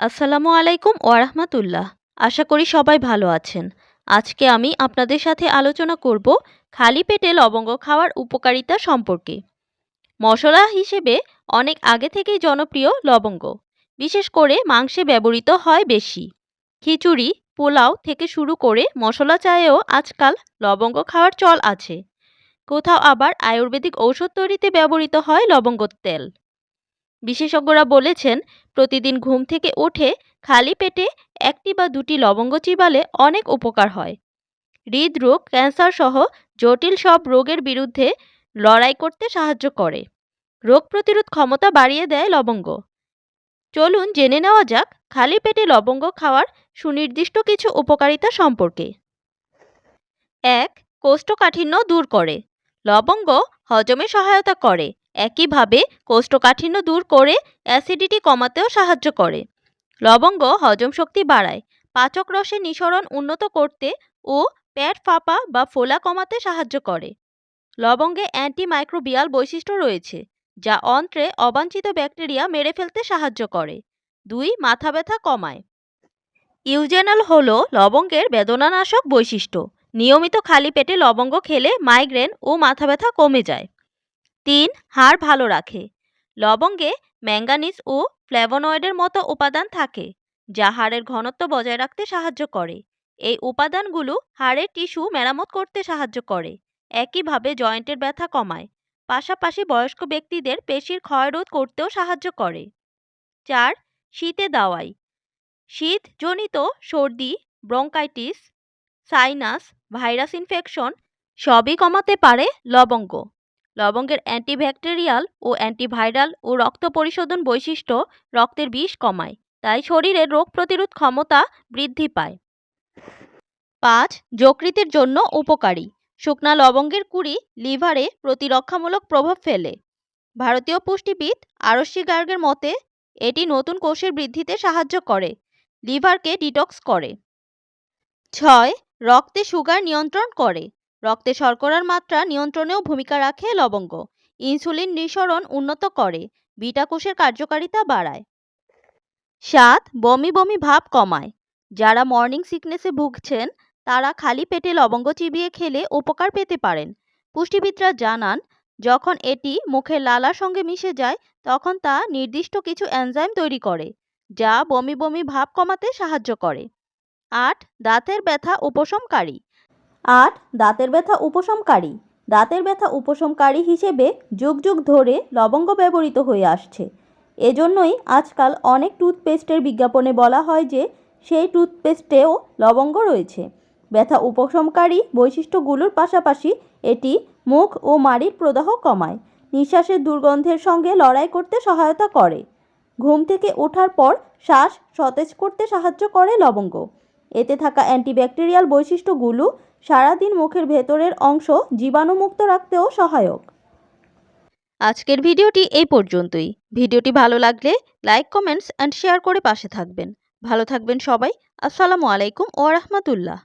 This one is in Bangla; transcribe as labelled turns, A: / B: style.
A: আসসালামু আলাইকুম ওয়ারাহমাতুল্লাহ। আশা করি সবাই ভালো আছেন। আজকে আমি আপনাদের সাথে আলোচনা করব খালি পেটে লবঙ্গ খাওয়ার উপকারিতা সম্পর্কে। মশলা হিসেবে অনেক আগে থেকেই জনপ্রিয় লবঙ্গ, বিশেষ করে মাংসে ব্যবহৃত হয় বেশি। খিচুড়ি, পোলাও থেকে শুরু করে মশলা চায়েও আজকাল লবঙ্গ খাওয়ার চল আছে। কোথাও আবার আয়ুর্বেদিক ঔষধ তৈরিতে ব্যবহৃত হয় লবঙ্গর তেল। বিশেষজ্ঞরা বলেছেন, প্রতিদিন ঘুম থেকে উঠে খালি পেটে একটি বা দুটি লবঙ্গ চিবালে অনেক উপকার হয়। হৃদরোগ, ক্যান্সার সহ জটিল সব রোগের বিরুদ্ধে লড়াই করতে সাহায্য করে। রোগ প্রতিরোধ ক্ষমতা বাড়িয়ে দেয় লবঙ্গ। চলুন জেনে নেওয়া যাক খালি পেটে লবঙ্গ খাওয়ার সুনির্দিষ্ট কিছু উপকারিতা সম্পর্কে। ১. কোষ্ঠকাঠিন্য দূর করে। লবঙ্গ হজমে সহায়তা করে। একইভাবে কোষ্ঠকাঠিন্য দূর করে অ্যাসিডিটি কমাতেও সাহায্য করে। লবঙ্গ হজম শক্তি বাড়ায়, পাচক রসের নিঃসরণ উন্নত করতে ও পেট ফাঁপা বা ফোলা কমাতে সাহায্য করে। লবঙ্গে অ্যান্টিমাইক্রোবিয়াল বৈশিষ্ট্য রয়েছে, যা অন্ত্রে অবাঞ্ছিত ব্যাকটেরিয়া মেরে ফেলতে সাহায্য করে। ২. মাথা ব্যথা কমায়। ইউজেনাল হলো লবঙ্গের বেদনানাশক বৈশিষ্ট্য। নিয়মিত খালি পেটে লবঙ্গ খেলে মাইগ্রেন ও মাথা ব্যথা কমে যায়। ৩. হাড় ভালো রাখে। লবঙ্গে ম্যাঙ্গানিজ ও ফ্ল্যাভোনয়েডের মতো উপাদান থাকে, যা হাড়ের ঘনত্ব বজায় রাখতে সাহায্য করে। এই উপাদানগুলো হাড়ের টিস্যু মেরামত করতে সাহায্য করে। একইভাবে জয়েন্টের ব্যথা কমায়। পাশাপাশি বয়স্ক ব্যক্তিদের পেশির ক্ষয়রোধ করতেও সাহায্য করে। ৪. শীতে দাওয়াই। শীতজনিত সর্দি, ব্রঙ্কাইটিস, সাইনাস, ভাইরাস ইনফেকশন সবই কমাতে পারে লবঙ্গ। লবঙ্গের অ্যান্টিব্যাকটেরিয়াল ও অ্যান্টিভাইরাল ও রক্ত পরিশোধন বৈশিষ্ট্য রক্তের বিষ কমায়, তাই শরীরের রোগ প্রতিরোধ ক্ষমতা বৃদ্ধি পায়। ৫. যকৃতের জন্য উপকারী। শুকনা লবঙ্গের কুড়ি লিভারে প্রতিরক্ষামূলক প্রভাব ফেলে। ভারতীয় পুষ্টিবিদ আরশি গার্গের মতে এটি নতুন কোষের বৃদ্ধিতে সাহায্য করে, লিভারকে ডিটক্স করে। ৬. রক্তে সুগার নিয়ন্ত্রণ করে। রক্তে শর্করার মাত্রা নিয়ন্ত্রণেও ভূমিকা রাখে লবঙ্গ। ইনসুলিন নিঃসরণ উন্নত করে, বিটা কোষের কার্যকারিতা বাড়ায়। ৭. বমি বমি ভাব কমায়। যারা মর্নিং সিকনেসে ভুগছেন তারা খালি পেটে লবঙ্গ চিবিয়ে খেলে উপকার পেতে পারেন। পুষ্টিবিদরা জানান, যখন এটি মুখের লালার সঙ্গে মিশে যায় তখন তা নির্দিষ্ট কিছু এনজাইম তৈরি করে, যা বমি বমি ভাব কমাতে সাহায্য করে। ৮. দাঁতের ব্যথা উপশমকারী। দাঁতের ব্যথা উপশমকারী হিসেবে যুগ যুগ ধরে লবঙ্গ ব্যবহৃত হয়ে আসছে। এজন্যই আজকাল অনেক টুথপেস্টের বিজ্ঞাপনে বলা হয় যে সেই টুথপেস্টেও লবঙ্গ রয়েছে। ব্যথা উপশমকারী বৈশিষ্ট্যগুলোর পাশাপাশি এটি মুখ ও মাড়ির প্রদাহ কমায়, নিঃশ্বাসের দুর্গন্ধের সঙ্গে লড়াই করতে সহায়তা করে। ঘুম থেকে ওঠার পর শ্বাস সতেজ করতে সাহায্য করে লবঙ্গ। এতে থাকা অ্যান্টিব্যাকটেরিয়াল বৈশিষ্ট্যগুলো সারাদিন মুখের ভেতরের অংশ জীবাণুমুক্ত রাখতেও সহায়ক। আজকের ভিডিওটি এই পর্যন্তই। ভিডিওটি ভালো লাগলে লাইক, কমেন্টস অ্যান্ড শেয়ার করে পাশে থাকবেন। ভালো থাকবেন সবাই। আসসালামু আলাইকুম ওয়া রাহমাতুল্লাহ।